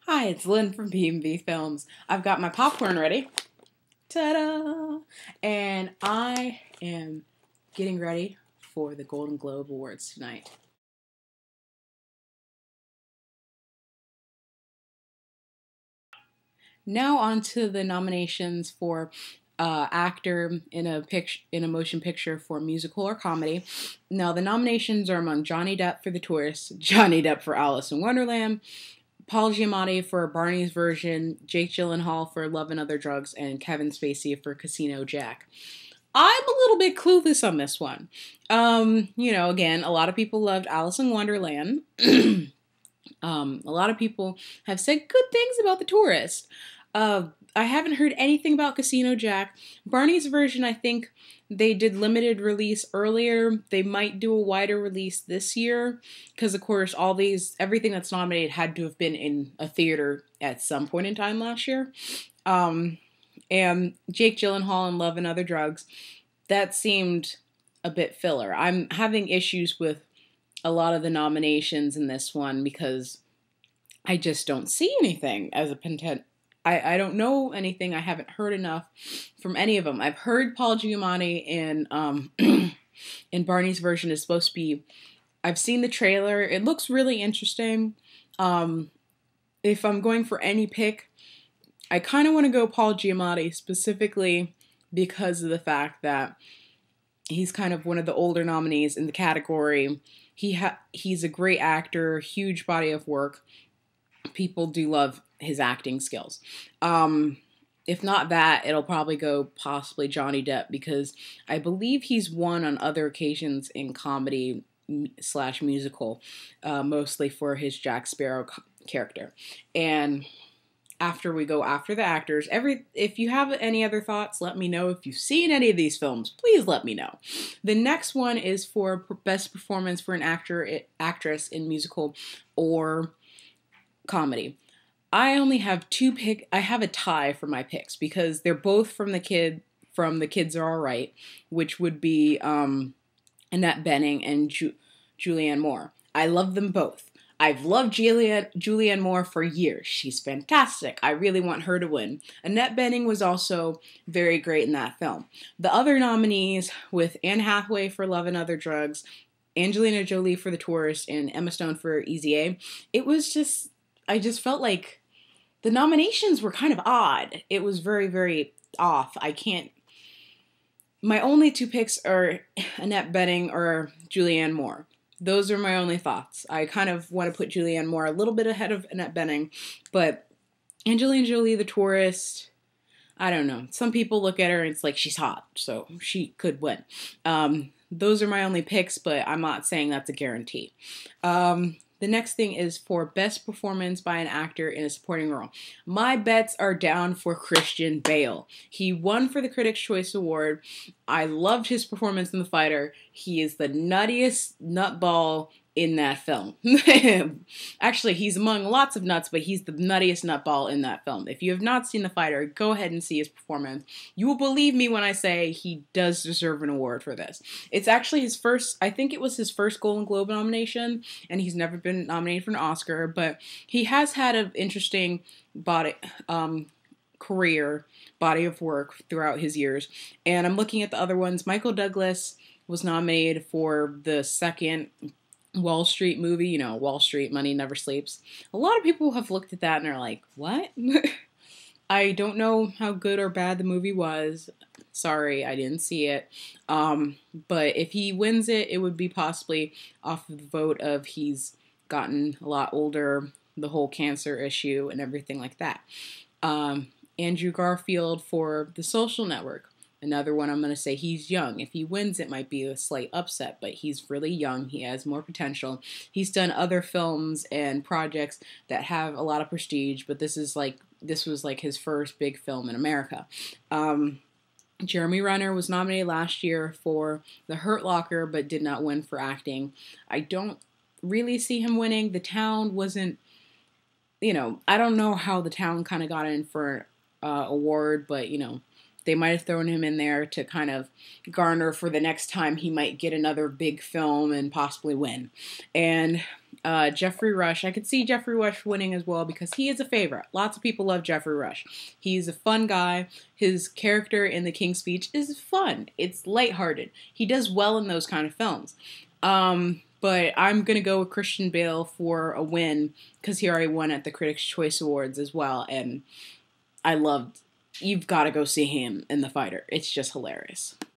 Hi, it's Lynn from B&B Films. I've got my popcorn ready. Ta-da! And I am getting ready for the Golden Globe Awards tonight. Now on to the nominations for actor in a motion picture for musical or comedy. Now the nominations are among Johnny Depp for The Tourist, Johnny Depp for Alice in Wonderland, Paul Giamatti for Barney's Version, Jake Gyllenhaal for Love and Other Drugs, and Kevin Spacey for Casino Jack. I'm a little bit clueless on this one. Again, a lot of people loved Alice in Wonderland. A lot of people have said good things about The Tourist. I haven't heard anything about Casino Jack. Barney's Version, I think they did limited release earlier. They might do a wider release this year because, of course, everything that's nominated had to have been in a theater at some point in time last year. And Jake Gyllenhaal in Love and Other Drugs, that seemed a bit filler. I'm having issues with a lot of the nominations in this one because I just don't see anything as a content. I don't know anything. I haven't heard enough from any of them. I've heard Paul Giamatti in Barney's Version is supposed to be. I've seen the trailer. It looks really interesting. If I'm going for any pick, I kind of want to go Paul Giamatti specifically because of the fact that he's kind of one of the older nominees in the category. He's a great actor, huge body of work. People do love his acting skills. If not that, it'll probably go possibly Johnny Depp because I believe he's won on other occasions in comedy / musical, mostly for his Jack Sparrow character. And after the actors, if you have any other thoughts, let me know. If you've seen any of these films, please let me know. The next one is for best performance for an actress in musical or comedy. I only have I have a tie for my picks because they're both from The Kids Are Alright, which would be Annette Bening and Julianne Moore. I love them both. I've loved Julianne Moore for years. She's fantastic. I really want her to win. Annette Bening was also very great in that film. The other nominees with Anne Hathaway for Love and Other Drugs, Angelina Jolie for The Tourist, and Emma Stone for Easy A, I just felt like the nominations were kind of odd. It was very, very off. My only two picks are Annette Bening or Julianne Moore. Those are my only thoughts. I kind of want to put Julianne Moore a little bit ahead of Annette Bening, but Angelina Jolie, The Tourist, I don't know. Some people look at her and it's like she's hot, so she could win. Those are my only picks, but I'm not saying that's a guarantee. The next thing is for best performance by an actor in a supporting role. My bets are down for Christian Bale. He won for the Critics' Choice Award. I loved his performance in The Fighter. He is the nuttiest nutball in that film. Actually, he's among lots of nuts, but he's the nuttiest nutball in that film. If you have not seen The Fighter, go ahead and see his performance. You will believe me when I say he does deserve an award for this. It's actually I think it was his first Golden Globe nomination, and he's never been nominated for an Oscar, but he has had an interesting career, body of work throughout his years. And I'm looking at the other ones. Michael Douglas was nominated for the second Wall Street movie, Wall Street, Money Never Sleeps. A lot of people have looked at that and are like, what? I don't know how good or bad the movie was. Sorry, I didn't see it. But if he wins it, it would be possibly off of the vote of he's gotten a lot older, the whole cancer issue and everything like that. Andrew Garfield for The Social Network. Another one I'm going to say he's young. If he wins, it might be a slight upset, but he's really young. He has more potential. He's done other films and projects that have a lot of prestige, but this was like his first big film in America. Jeremy Renner was nominated last year for The Hurt Locker, but did not win for acting. I don't really see him winning. The Town wasn't, I don't know how The Town kind of got in for award, but they might have thrown him in there to kind of garner for the next time he might get another big film and possibly win. And Geoffrey Rush, I could see Geoffrey Rush winning as well because he is a favorite. Lots of people love Geoffrey Rush. He's a fun guy. His character in The King's Speech is fun. It's lighthearted. He does well in those kind of films. But I'm going to go with Christian Bale for a win because he already won at the Critics' Choice Awards as well. And you've got to go see him in The Fighter. It's just hilarious.